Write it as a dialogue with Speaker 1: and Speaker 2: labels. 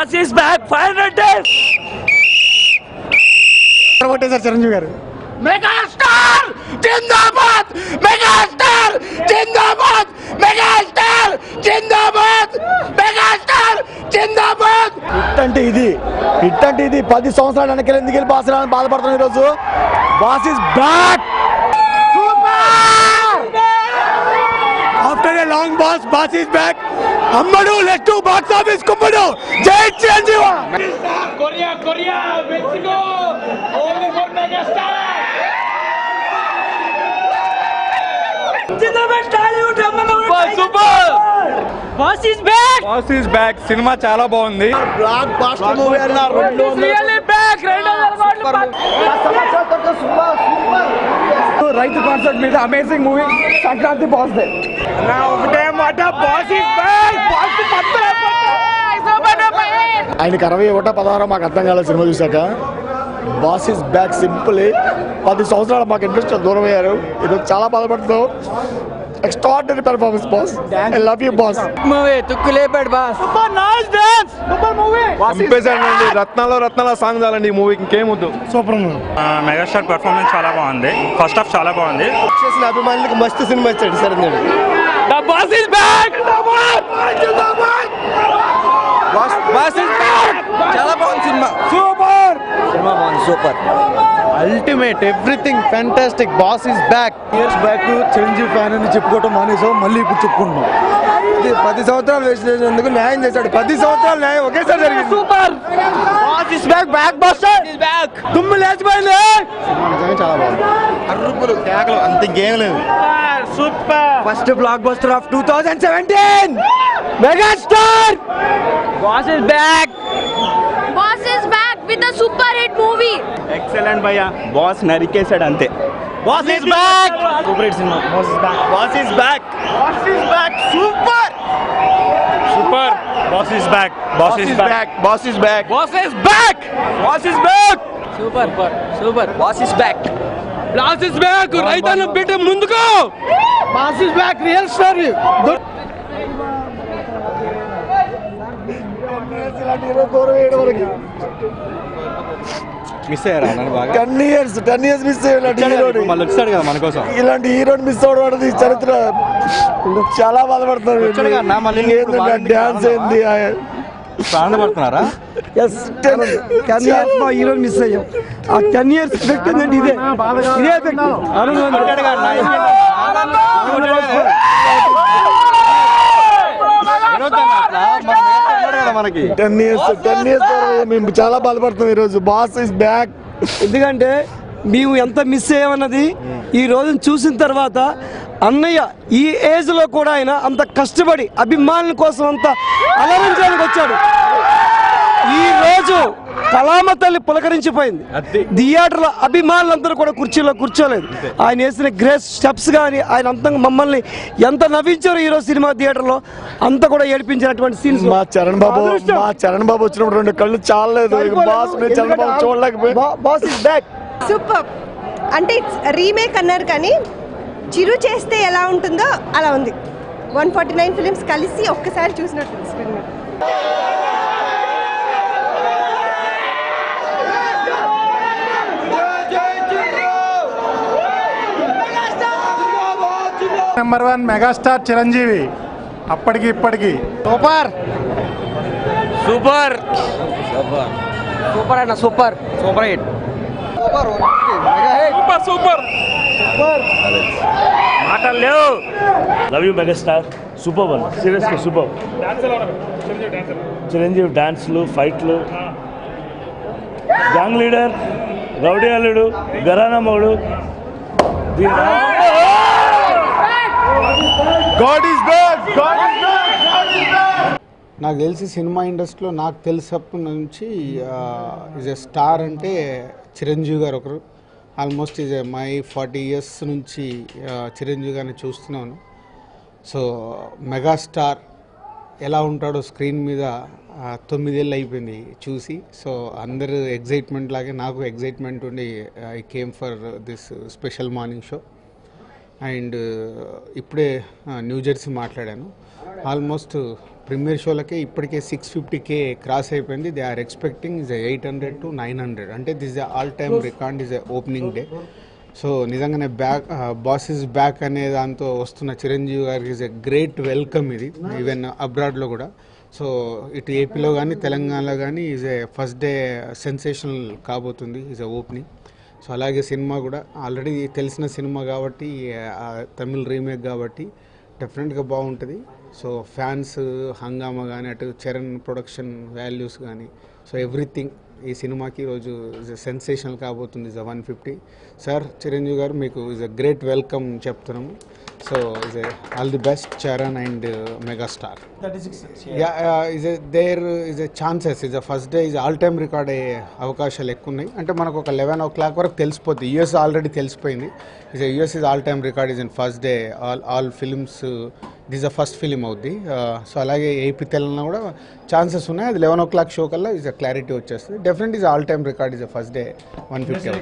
Speaker 1: Boss is back 500 days.
Speaker 2: కొట్టేశారు చిరంజీవి గారు.
Speaker 1: Megastar జిందాబాద్, megastar జిందాబాద్, megastar జిందాబాద్, megastar జిందాబాద్.
Speaker 2: Hit అంటే ఇది, హిట్ అంటే ఇది. 10 సంవత్సరాల వెనకాల ఎందుకు వెళ్ళి బాస్ రాని బాధపడుతున్నాం ఈరోజు. Boss is back. After a long boss is back. అమ్మడు లెట్ టు బాక్స్ ఆఫీస్ కుమ్మడు. జై Chiranjeevi.
Speaker 1: Korea Mexico only for megastar. Zindabad Tollywood super. Boss is back.
Speaker 3: Boss is back cinema చాలా బాగుంది.
Speaker 2: బ్లాక్ బాస్టర్ మూవీ అన్న.
Speaker 1: Really back. 200 కోట్లు.
Speaker 3: రైతు concert మీద amazing movie Sankranti boss day. ఒకటే మాట, బాస్ ఇస్ బ్యాక్.
Speaker 2: ఆయనకి 61 మాకు అర్థం కాలేదు సినిమా చూసాక. Boss is back simple. 10 సంవత్సరాలు మాకు ఇంట్రెస్ట్ దూరం అయ్యారు. ఇది చాలా బాధపడుతున్నాం. Extraordinary performance boss. I love you boss.
Speaker 1: Movie తుక్కులేపాడు boss. Super nice dance. Super movie.
Speaker 3: చంపేశాడండి. రత్నాల సాంగ్ చాలండి ఈ మూవీకి, ఇంకేం వద్దు.
Speaker 2: సూపర్.
Speaker 4: మెగాస్టార్ పర్ఫార్మెన్స్ చాలా బాగుంది. ఫస్ట్ హాఫ్ చాలా బాగుంది.
Speaker 2: చేసిన అభిమానులకు మస్తు సినిమా ఇచ్చాడు sir.
Speaker 1: The boss is back.
Speaker 3: Boss is back.
Speaker 1: చాలా బాగుంది సినిమా.
Speaker 2: సూపర్.
Speaker 1: సినిమా బాగుంది. Super.
Speaker 2: Ultimate everything fantastic. Boss is back. Years back Chiranjeevi fan అని చెప్పుకోవటం మానేసాం, మళ్ళీ ఇప్పుడు చెప్పుకుంటున్నాం. 10 సంవత్సరాలు వేస్ట్ చేసేందుకు న్యాయం చేశాడు. 10 సంవత్సరాలు న్యాయం ఒకేసారి జరిగింది.
Speaker 1: Super.
Speaker 2: Boss is back. Back బాస్టర్
Speaker 1: ఇస్ బ్యాక్.
Speaker 2: దుమ్ము లేచిపోయింది. నిజంగా చాలా బాగుంది. అరుపులు కేకలు అంత ఇంకేం లేదు.
Speaker 1: Super.
Speaker 2: First block buster of 2017 megastar.
Speaker 1: Boss is back.
Speaker 5: Boss is back with a super hit movie.
Speaker 4: Excellent భయ్యా. బాస్ నరికేశాడు అంతే.
Speaker 2: Boss is back.
Speaker 4: Super hit cinema.
Speaker 2: Boss is back.
Speaker 4: Boss is back.
Speaker 2: Boss is back. Super.
Speaker 4: Super. Boss is back. Boss is back.
Speaker 2: Boss is back.
Speaker 1: Boss is back.
Speaker 2: Boss is back.
Speaker 1: Super super. Boss is back.
Speaker 3: Boss is back. రైతన్న బిడ్డ ముందుకు.
Speaker 2: Boss is back. Real story.
Speaker 3: Miss అయ్యారా నన్ను బాగా?
Speaker 2: 10 years miss అయ్యాడు.
Speaker 3: మళ్ళీ వచ్చాడు కదా మన కోసం.
Speaker 2: ఇలాంటి హీరోని మిస్ అవడం అనేది చరిత్ర. చాలా బాధపడతారు.
Speaker 3: వచ్చాడుగా అన్న, మళ్ళీ ఇప్పుడు
Speaker 2: డాన్స్ ఏంది.
Speaker 3: ఆనందపడుతున్నారా?
Speaker 2: 10 years మా హీరోని మిస్ అయ్యాం. ఆ 10 years ఎఫెక్ట్ ఏంటంటే ఇదే ఎఫెక్ట్.
Speaker 3: మనకి
Speaker 2: 10 years మేము చాలా బాధపడుతున్నాం ఈరోజు. Boss is back.
Speaker 6: ఎందుకంటే మేము ఎంత మిస్ అయ్యామన్నది ఈ రోజును చూసిన తర్వాత అన్నయ్య ఈ ఏజ్లో కూడా ఆయన అంత కష్టపడి అభిమానుల కోసం అంత అలరించడానికి వచ్చాడు. ఈ రోజు కళామ తల్లి పులకరించిపోయింది. థియేటర్లో అభిమానులందరూ కూడా కుర్చీలో కూర్చోలేదు. ఆయన వేసిన గ్రేస్ స్టెప్స్ కానీ ఆయన అంత మమ్మల్ని ఎంత నవ్వించారు ఈరోజు సినిమా థియేటర్లో అంత కూడా ఏడిపించినటువంటి సీన్స్.
Speaker 2: మా చరణ్ బాబు వచ్చినప్పుడు 2 కళ్ళు చాలలేదు. బాస్ చరణ్ బాబు చూడలేకపోయి. Boss is back.
Speaker 7: సూపర్. అంటే రీమేక్ అన్నారు కానీ చిరు చేస్తే ఎలా ఉంటుందో అలా ఉంది. 149 ఫిలిమ్స్ కలిసి ఒక్కసారి చూసినట్టు స్క్రీన్ మీద.
Speaker 8: Number 1 megastar Chiranjeevi. అప్పటికి ఇప్పటికి
Speaker 2: సూపర్.
Speaker 1: సూపర్ సూపర్ అన్న. Super hit.
Speaker 3: సూపర్.
Speaker 4: మాటలు లేవు. Love you megastar. Super one. Seriously super. Chiranjeevi డాన్స్లు, ఫైట్లు, gang leader, Rowdy Alludu, Gharana Mogudu.
Speaker 2: God is back.
Speaker 8: నాకు తెలిసి సినిమా ఇండస్ట్రీలో నాకు తెలిసినప్పటి నుంచి ఈజ్ ఎ స్టార్ అంటే చిరంజీవి గారు ఒకరు. ఆల్మోస్ట్ ఈజ్ మై 40 years నుంచి చిరంజీవి గారిని చూస్తున్నాను. సో మెగాస్టార్ ఎలా ఉంటాడో స్క్రీన్ మీద 9 ఏళ్ళు అయిపోయింది చూసి. సో అందరు ఎగ్జైట్మెంట్ లాగే నాకు ఎగ్జైట్మెంట్ ఉండి I came for this special morning show. And ఇప్పుడే న్యూ జెర్సీ మాట్లాడాను. ఆల్మోస్ట్ ప్రీమియర్ షోలకే ఇప్పటికే 650K క్రాస్ అయిపోయింది. They are expecting is 800 to 900. అంటే this all time record is opening day. So నిజంగానే బాస్ ఇస్ బ్యాక్ అనే దాంతో వస్తున్న చిరంజీవి గారికి ఇస్ ఎ గ్రేట్ వెల్కమ్ ఇది, ఈవెన్ అబ్రాడ్లో కూడా. సో ఇటు ఏపీలో కానీ తెలంగాణలో కానీ is a first day sensational కాబోతుంది, ఈజ్ ఎ ఓపెనింగ్. సో అలాగే సినిమా కూడా ఆల్రెడీ తెలిసిన సినిమా కాబట్టి, తమిళ్ రీమేక్ కాబట్టి డెఫినెట్గా బాగుంటుంది. సో ఫ్యాన్స్ హంగామా కానీ, అటు చరణ్ ప్రొడక్షన్ వాల్యూస్ కానీ, సో ఎవ్రీథింగ్ ఈ సినిమాకి ఈరోజు సెన్సేషనల్ కాబోతుంది. ఇస్ 150. సార్ చిరంజీవి గారు మీకు ఇస్ ఎ గ్రేట్ వెల్కమ్ చెప్తున్నాము. So is all the best Charan and megastar. There is a chances is first day is all time record అయ్యే అవకాశాలు ఎక్కువ ఉన్నాయి. అంటే మనకు ఒక 11 o'clock వరకు తెలిసిపోద్ది. యూఎస్ ఆల్రెడీ తెలిసిపోయింది. US is all time record is in first day all films. This a first film అవుద్ది. సో అలాగే ఏపీ తెలంగాణ కూడా ఛాన్సెస్ ఉన్నాయి. అది 11 o'clock షో కల్లా ఇస్ అ క్లారిటీ వచ్చేస్తుంది. Definite is all time record is a first day 150.